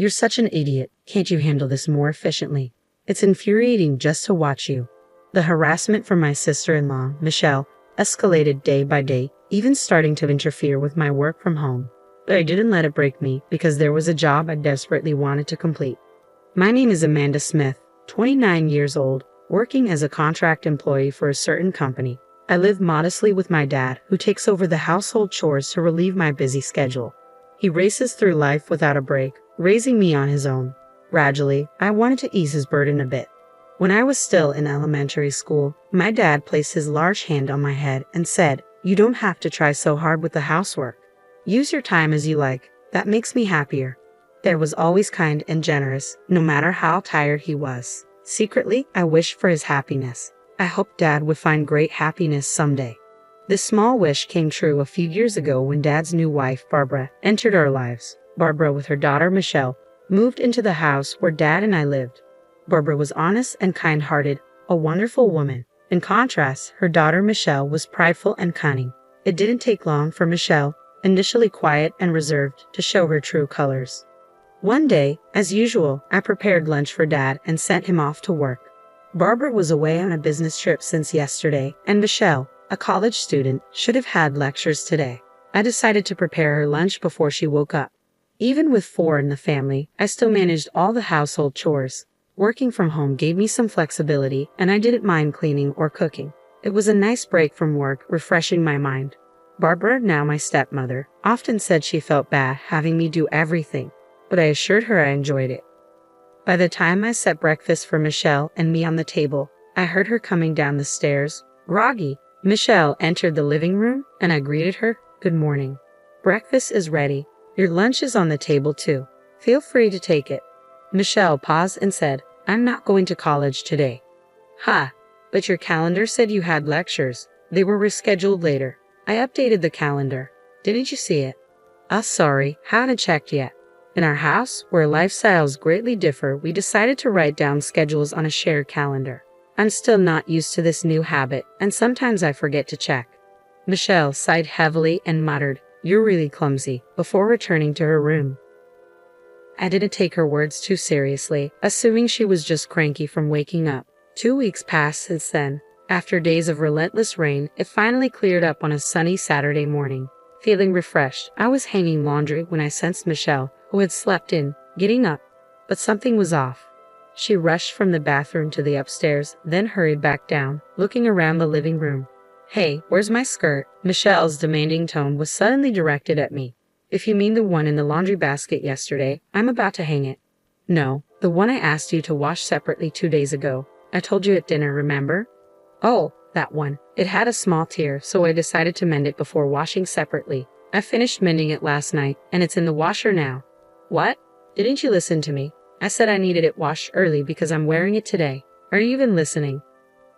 You're such an idiot. Can't you handle this more efficiently? It's infuriating just to watch you. The harassment from my sister-in-law, Michelle, escalated day by day, even starting to interfere with my work from home. But I didn't let it break me because there was a job I desperately wanted to complete. My name is Amanda Smith, 29 years old, working as a contract employee for a certain company. I live modestly with my dad, who takes over the household chores to relieve my busy schedule. He races through life without a break, raising me on his own. Gradually, I wanted to ease his burden a bit. When I was still in elementary school, my dad placed his large hand on my head and said, "You don't have to try so hard with the housework. Use your time as you like. That makes me happier." Dad was always kind and generous, no matter how tired he was. Secretly, I wished for his happiness. I hoped Dad would find great happiness someday. This small wish came true a few years ago when Dad's new wife, Barbara, entered our lives. Barbara, with her daughter Michelle, moved into the house where Dad and I lived. Barbara was honest and kind-hearted, a wonderful woman. In contrast, her daughter Michelle was prideful and cunning. It didn't take long for Michelle, initially quiet and reserved, to show her true colors. One day, as usual, I prepared lunch for Dad and sent him off to work. Barbara was away on a business trip since yesterday, and Michelle, a college student, should have had lectures today. I decided to prepare her lunch before she woke up. Even with 4 in the family, I still managed all the household chores. Working from home gave me some flexibility, and I didn't mind cleaning or cooking. It was a nice break from work, refreshing my mind. Barbara, now my stepmother, often said she felt bad having me do everything, but I assured her I enjoyed it. By the time I set breakfast for Michelle and me on the table, I heard her coming down the stairs, groggy. Michelle entered the living room, and I greeted her, "Good morning. Breakfast is ready. Your lunch is on the table too. Feel free to take it." Michelle paused and said, "I'm not going to college today." "Ha, but your calendar said you had lectures. They were rescheduled later." I updated the calendar. "Didn't you see it?" Sorry, hadn't checked yet." In our house, where lifestyles greatly differ, we decided to write down schedules on a shared calendar. I'm still not used to this new habit, and sometimes I forget to check. Michelle sighed heavily and muttered, "You're really clumsy," before returning to her room. I didn't take her words too seriously, assuming she was just cranky from waking up. 2 weeks passed since then. After days of relentless rain, it finally cleared up on a sunny Saturday morning. Feeling refreshed, I was hanging laundry when I sensed Michelle, who had slept in, getting up. But something was off. She rushed from the bathroom to the upstairs, then hurried back down, looking around the living room. "Hey, where's my skirt?" Michelle's demanding tone was suddenly directed at me. "If you mean the one in the laundry basket yesterday, I'm about to hang it." "No, the one I asked you to wash separately 2 days ago. I told you at dinner, remember?" "Oh, that one. It had a small tear, so I decided to mend it before washing separately. I finished mending it last night, and it's in the washer now." "What? Didn't you listen to me? I said I needed it washed early because I'm wearing it today. Are you even listening?"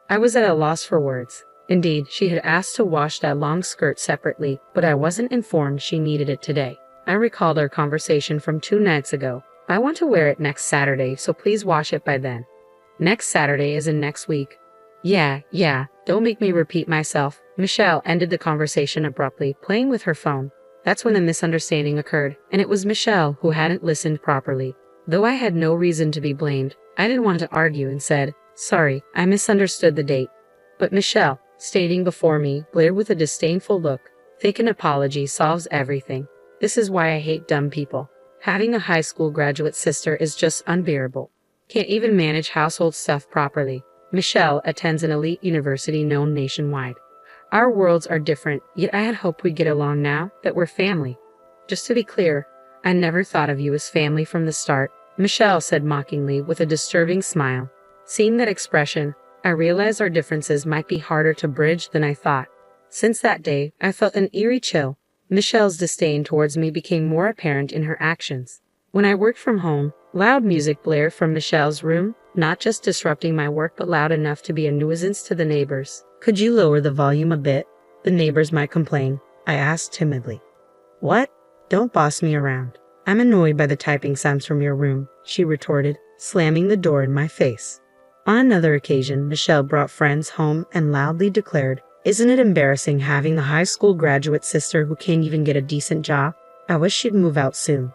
I was at a loss for words. Indeed, she had asked to wash that long skirt separately, but I wasn't informed she needed it today. I recalled our conversation from 2 nights ago. "I want to wear it next Saturday, so please wash it by then." "Next Saturday is in next week." Yeah, don't make me repeat myself." Michelle ended the conversation abruptly, playing with her phone. That's when the misunderstanding occurred, and it was Michelle who hadn't listened properly. Though I had no reason to be blamed, I didn't want to argue and said, "Sorry, I misunderstood the date." But Michelle, standing before me, glared with a disdainful look. "Think an apology solves everything. This is why I hate dumb people. Having a high school graduate sister is just unbearable. Can't even manage household stuff properly." Michelle attends an elite university known nationwide. Our worlds are different, yet I had hoped we'd get along now that we're family. Just to be clear, I never thought of you as family from the start, Michelle said mockingly with a disturbing smile. Seeing that expression, I realized our differences might be harder to bridge than I thought. Since that day, I felt an eerie chill. Michelle's disdain towards me became more apparent in her actions. When I worked from home, loud music blared from Michelle's room, not just disrupting my work but loud enough to be a nuisance to the neighbors. "Could you lower the volume a bit? The neighbors might complain," I asked timidly. "What? Don't boss me around. I'm annoyed by the typing sounds from your room," she retorted, slamming the door in my face. On another occasion, Michelle brought friends home and loudly declared, "Isn't it embarrassing having a high school graduate sister who can't even get a decent job? I wish she'd move out soon."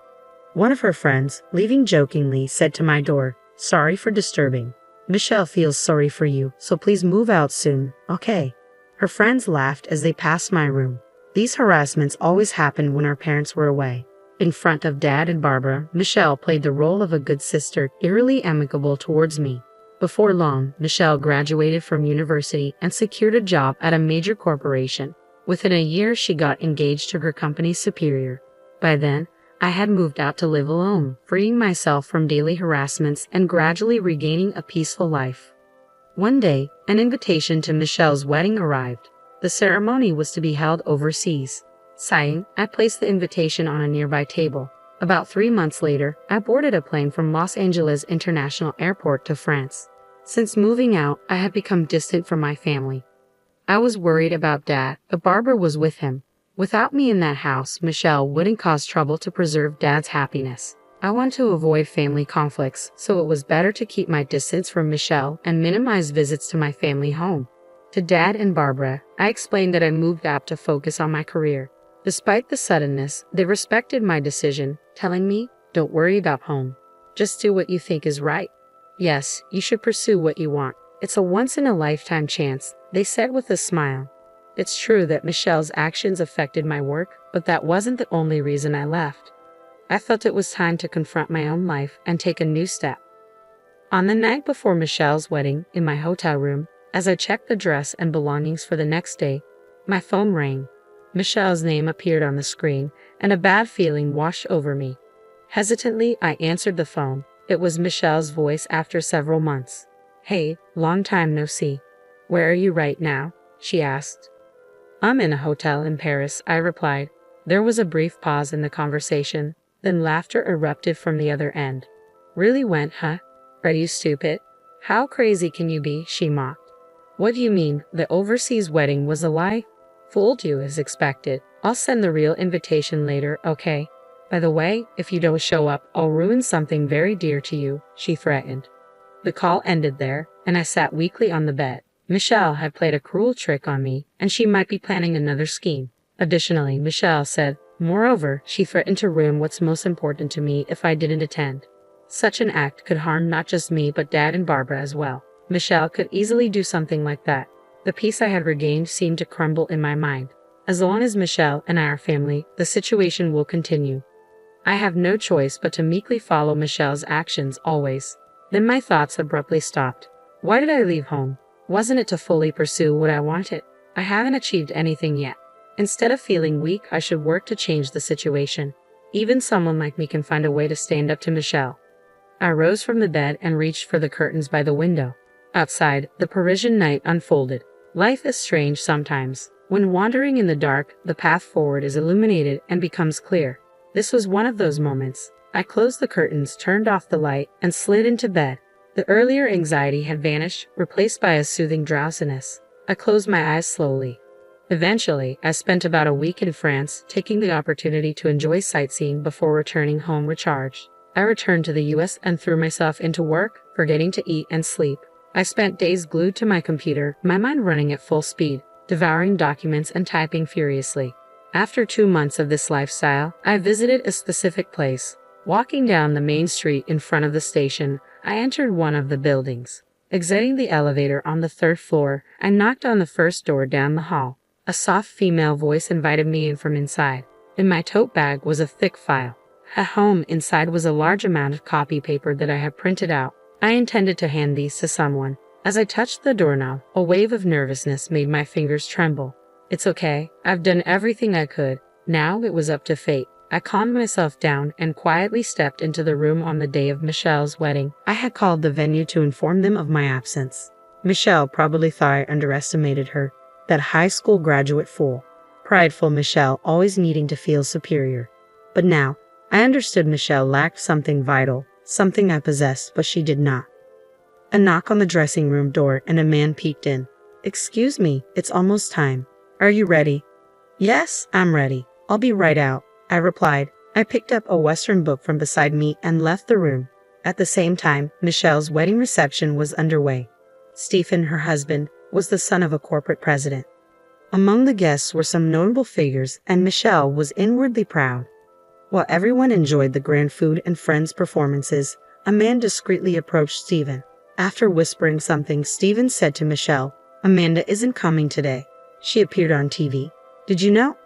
One of her friends, leaving jokingly, said to my door, "Sorry for disturbing. Michelle feels sorry for you, so please move out soon, okay?" Her friends laughed as they passed my room. These harassments always happened when our parents were away. In front of Dad and Barbara, Michelle played the role of a good sister, eerily amicable towards me. Before long, Michelle graduated from university and secured a job at a major corporation. Within a year, she got engaged to her company's superior. By then, I had moved out to live alone, freeing myself from daily harassments and gradually regaining a peaceful life. One day, an invitation to Michelle's wedding arrived. The ceremony was to be held overseas. Sighing, I placed the invitation on a nearby table. About 3 months later, I boarded a plane from Los Angeles International Airport to France. Since moving out, I had become distant from my family. I was worried about Dad, but Barbara was with him. Without me in that house, Michelle wouldn't cause trouble to preserve Dad's happiness. I want to avoid family conflicts, so it was better to keep my distance from Michelle and minimize visits to my family home. To Dad and Barbara, I explained that I moved out to focus on my career. Despite the suddenness, they respected my decision, telling me, "Don't worry about home. Just do what you think is right. Yes, you should pursue what you want. It's a once-in-a-lifetime chance," they said with a smile. It's true that Michelle's actions affected my work, but that wasn't the only reason I left. I felt it was time to confront my own life and take a new step. On the night before Michelle's wedding, in my hotel room, as I checked the dress and belongings for the next day, my phone rang. Michelle's name appeared on the screen, and a bad feeling washed over me. Hesitantly, I answered the phone. It was Michelle's voice after several months. "Hey, long time no see. Where are you right now?" she asked. "I'm in a hotel in Paris," I replied. There was a brief pause in the conversation, then laughter erupted from the other end. "Really went, huh? Are you stupid? How crazy can you be?" she mocked. "What do you mean, the overseas wedding was a lie?" "Fooled you as expected. I'll send the real invitation later, okay? By the way, if you don't show up, I'll ruin something very dear to you," she threatened. The call ended there, and I sat weakly on the bed. Michelle had played a cruel trick on me, and she might be planning another scheme. Additionally, Michelle said, moreover, she threatened to ruin what's most important to me if I didn't attend. Such an act could harm not just me but Dad and Barbara as well. Michelle could easily do something like that. The peace I had regained seemed to crumble in my mind. As long as Michelle and I are family, the situation will continue. I have no choice but to meekly follow Michelle's actions always. Then my thoughts abruptly stopped. Why did I leave home? Wasn't it to fully pursue what I wanted? I haven't achieved anything yet. Instead of feeling weak, I should work to change the situation. Even someone like me can find a way to stand up to Michelle. I rose from the bed and reached for the curtains by the window. Outside, the Parisian night unfolded. Life is strange sometimes. When wandering in the dark, the path forward is illuminated and becomes clear. This was one of those moments. I closed the curtains, turned off the light, and slid into bed. The earlier anxiety had vanished, replaced by a soothing drowsiness. I closed my eyes slowly. Eventually, I spent about a week in France, taking the opportunity to enjoy sightseeing before returning home recharged. I returned to the US and threw myself into work, forgetting to eat and sleep. I spent days glued to my computer, my mind running at full speed, devouring documents and typing furiously. After 2 months of this lifestyle, I visited a specific place. Walking down the main street in front of the station, I entered one of the buildings. Exiting the elevator on the 3rd floor, I knocked on the first door down the hall. A soft female voice invited me in from inside. In my tote bag was a thick file. At home, inside was a large amount of copy paper that I had printed out. I intended to hand these to someone. As I touched the doorknob, a wave of nervousness made my fingers tremble. It's okay. I've done everything I could. Now it was up to fate. I calmed myself down and quietly stepped into the room on the day of Michelle's wedding. I had called the venue to inform them of my absence. Michelle probably thought I underestimated her. That high school graduate fool. Prideful Michelle, always needing to feel superior. But now, I understood Michelle lacked something vital, something I possessed, but she did not. A knock on the dressing room door and a man peeked in. "Excuse me, it's almost time. Are you ready?" "Yes, I'm ready. I'll be right out," I replied. I picked up a Western book from beside me and left the room. At the same time, Michelle's wedding reception was underway. Stephen, her husband, was the son of a corporate president. Among the guests were some notable figures, and Michelle was inwardly proud. While everyone enjoyed the grand food and friends' performances, a man discreetly approached Stephen. After whispering something, Stephen said to Michelle, "Amanda isn't coming today. She appeared on TV. Did you know?"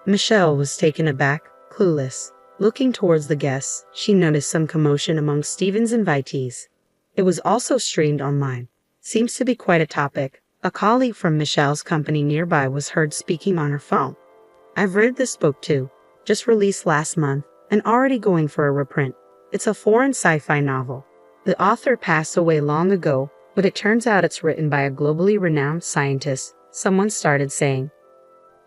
Michelle was taken aback, clueless. Looking towards the guests, she noticed some commotion among Stephen's invitees. It was also streamed online. Seems to be quite a topic. A colleague from Michelle's company nearby was heard speaking on her phone. "I've read this book too. Just released last month, and already going for a reprint. It's a foreign sci-fi novel. The author passed away long ago, but it turns out it's written by a globally renowned scientist," someone started saying.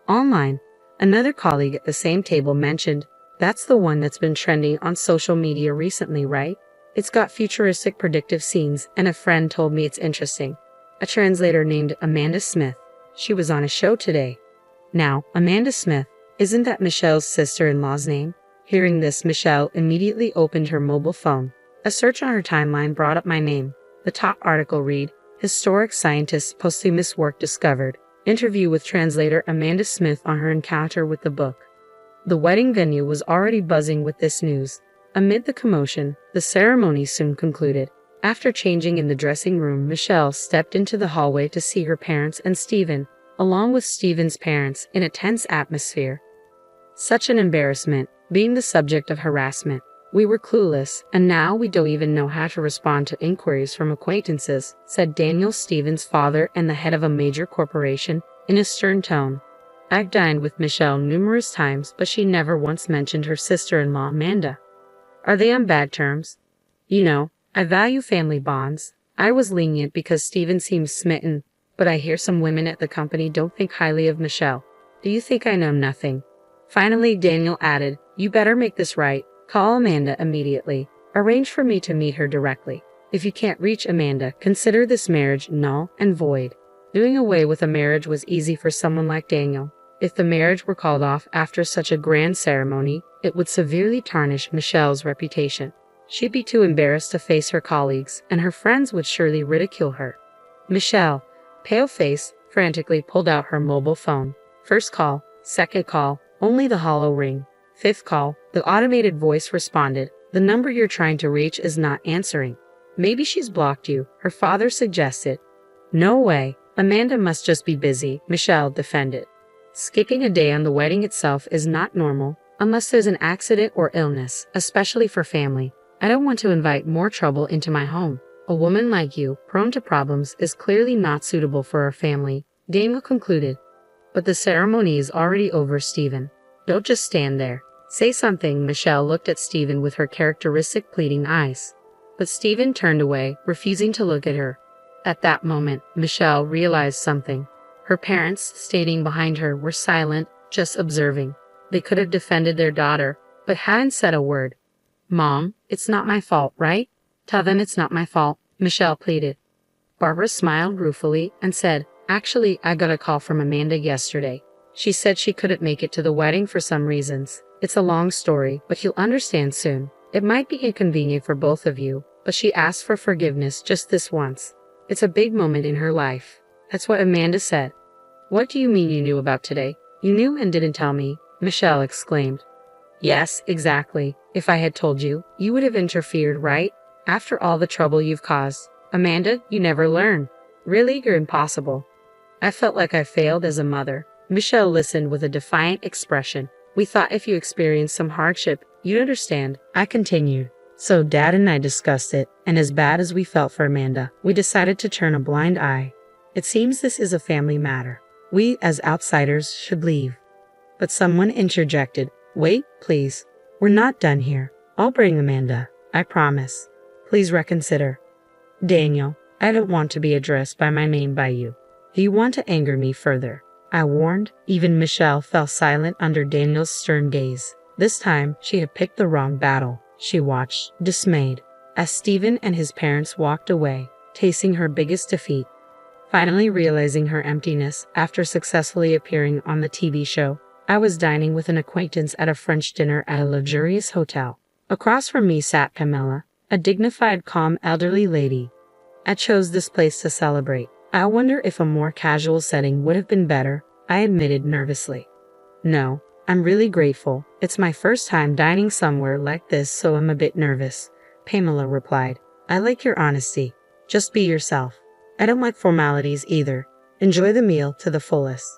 Online, another colleague at the same table mentioned, "That's the one that's been trending on social media recently, right? It's got futuristic predictive scenes, and a friend told me it's interesting." A translator named Amanda Smith. "She was on a show today." Now, Amanda Smith, isn't that Michelle's sister-in-law's name? Hearing this, Michelle immediately opened her mobile phone. A search on her timeline brought up my name. The top article read, "Historic Scientist's Posthumous Work Discovered. Interview with translator Amanda Smith on her encounter with the book." The wedding venue was already buzzing with this news. Amid the commotion, the ceremony soon concluded. After changing in the dressing room, Michelle stepped into the hallway to see her parents and Stephen, along with Stephen's parents, in a tense atmosphere. Such an embarrassment, being the subject of harassment. "We were clueless, and now we don't even know how to respond to inquiries from acquaintances," said Daniel, Stephen's father and the head of a major corporation, in a stern tone. "I've dined with Michelle numerous times, but she never once mentioned her sister-in-law Amanda." "Are they on bad terms?" "You know, I value family bonds. I was lenient because Stephen seems smitten, but I hear some women at the company don't think highly of Michelle. Do you think I know nothing?" Finally, Daniel added, "You better make this right. Call Amanda immediately. Arrange for me to meet her directly. If you can't reach Amanda, consider this marriage null and void." Doing away with a marriage was easy for someone like Daniel. If the marriage were called off after such a grand ceremony, it would severely tarnish Michelle's reputation. She'd be too embarrassed to face her colleagues, and her friends would surely ridicule her. Michelle, pale-faced, frantically pulled out her mobile phone. First call, second call, only the hollow ring. Fifth call, the automated voice responded, "The number you're trying to reach is not answering." "Maybe she's blocked you," her father suggested. "No way. Amanda must just be busy," Michelle defended. Skipping a day on the wedding itself is not normal, unless there's an accident or illness, especially for family. "I don't want to invite more trouble into my home. A woman like you, prone to problems, is clearly not suitable for our family," Daniel concluded. "But the ceremony is already over, Stephen. Don't just stand there. Say something." Michelle looked at Stephen with her characteristic pleading eyes. But Stephen turned away, refusing to look at her. At that moment, Michelle realized something. Her parents, standing behind her, were silent, just observing. They could have defended their daughter, but hadn't said a word. "Mom, it's not my fault, right? Tell them it's not my fault," Michelle pleaded. Barbara smiled ruefully and said, "Actually, I got a call from Amanda yesterday. She said she couldn't make it to the wedding for some reasons. It's a long story, but you'll understand soon. It might be inconvenient for both of you, but she asked for forgiveness just this once. It's a big moment in her life." That's what Amanda said. "What do you mean you knew about today? You knew and didn't tell me?" Michelle exclaimed. "Yes, exactly. If I had told you, you would have interfered, right? After all the trouble you've caused. Amanda, you never learn. Really, you're impossible." "I felt like I failed as a mother." Michelle listened with a defiant expression. "We thought if you experienced some hardship, you'd understand," I continued. "So Dad and I discussed it, and as bad as we felt for Amanda, we decided to turn a blind eye. It seems this is a family matter. We, as outsiders, should leave." But someone interjected. "Wait, please. We're not done here. I'll bring Amanda. I promise. Please reconsider." "Daniel, I don't want to be addressed by my name by you. Do you want to anger me further?" I warned. Even Michelle fell silent under Daniel's stern gaze. This time, she had picked the wrong battle. She watched, dismayed, as Stephen and his parents walked away, tasting her biggest defeat. Finally realizing her emptiness after successfully appearing on the TV show, I was dining with an acquaintance at a French dinner at a luxurious hotel. Across from me sat Pamela, a dignified, calm elderly lady. I chose this place to celebrate. I wonder if a more casual setting would have been better, I admitted nervously. "No, I'm really grateful. It's my first time dining somewhere like this, so I'm a bit nervous. Pamela replied. I like your honesty. Just be yourself. I don't like formalities either. Enjoy the meal to the fullest.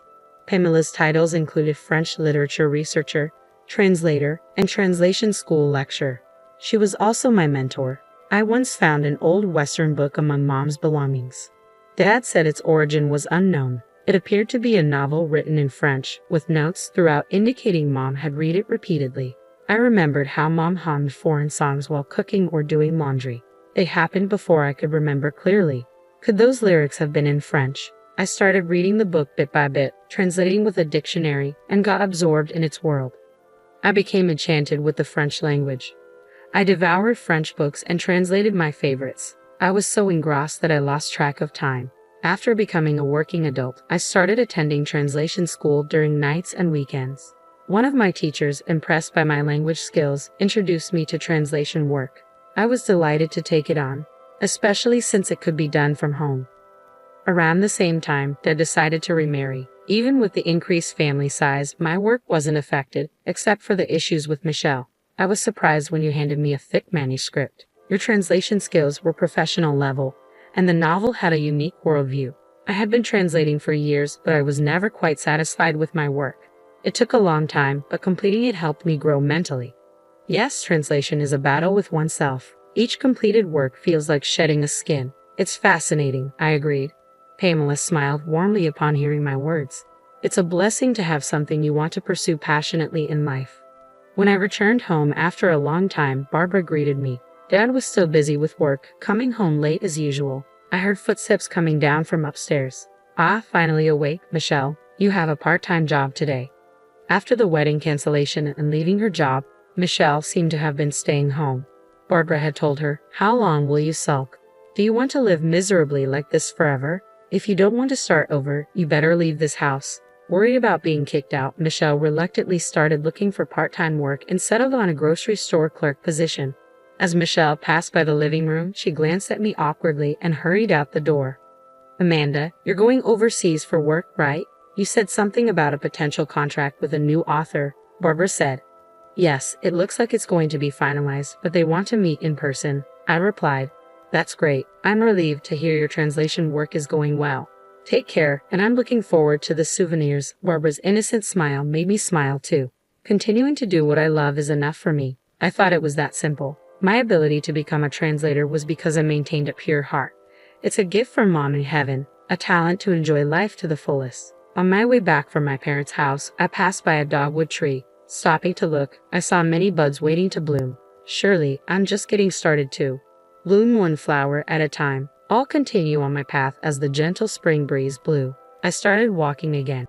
Pamela's titles included French literature researcher, translator, and translation school lecturer. She was also my mentor. I once found an old Western book among Mom's belongings. Dad said its origin was unknown. It appeared to be a novel written in French, with notes throughout indicating Mom had read it repeatedly. I remembered how Mom hummed foreign songs while cooking or doing laundry. It happened before I could remember clearly. Could those lyrics have been in French? I started reading the book bit by bit, translating with a dictionary, and got absorbed in its world. I became enchanted with the French language. I devoured French books and translated my favorites. I was so engrossed that I lost track of time. After becoming a working adult, I started attending translation school during nights and weekends. One of my teachers, impressed by my language skills, introduced me to translation work. I was delighted to take it on, especially since it could be done from home. Around the same time, Dad decided to remarry. Even with the increased family size, my work wasn't affected, except for the issues with Michelle. I was surprised when you handed me a thick manuscript. Your translation skills were professional level, and the novel had a unique worldview. I had been translating for years, but I was never quite satisfied with my work. It took a long time, but completing it helped me grow mentally. Yes, translation is a battle with oneself. Each completed work feels like shedding a skin. It's fascinating, I agreed. Pamela smiled warmly upon hearing my words. It's a blessing to have something you want to pursue passionately in life. When I returned home after a long time, Barbara greeted me. Dad was still busy with work, coming home late as usual. I heard footsteps coming down from upstairs. Ah, finally awake, Michelle. You have a part-time job today. After the wedding cancellation and leaving her job, Michelle seemed to have been staying home. Barbara had told her, How long will you sulk? Do you want to live miserably like this forever? If you don't want to start over, you better leave this house. Worried about being kicked out, Michelle reluctantly started looking for part-time work and settled on a grocery store clerk position. As Michelle passed by the living room, she glanced at me awkwardly and hurried out the door. Amanda, you're going overseas for work, right? You said something about a potential contract with a new author, Barbara said. Yes, it looks like it's going to be finalized, but they want to meet in person, I replied. That's great. I'm relieved to hear your translation work is going well. Take care, and I'm looking forward to the souvenirs. Barbara's innocent smile made me smile too. Continuing to do what I love is enough for me. I thought it was that simple. My ability to become a translator was because I maintained a pure heart. It's a gift from Mom in heaven, a talent to enjoy life to the fullest. On my way back from my parents' house, I passed by a dogwood tree. Stopping to look, I saw many buds waiting to bloom. Surely, I'm just getting started too. Bloom one flower at a time. I'll continue on my path as the gentle spring breeze blew. I started walking again.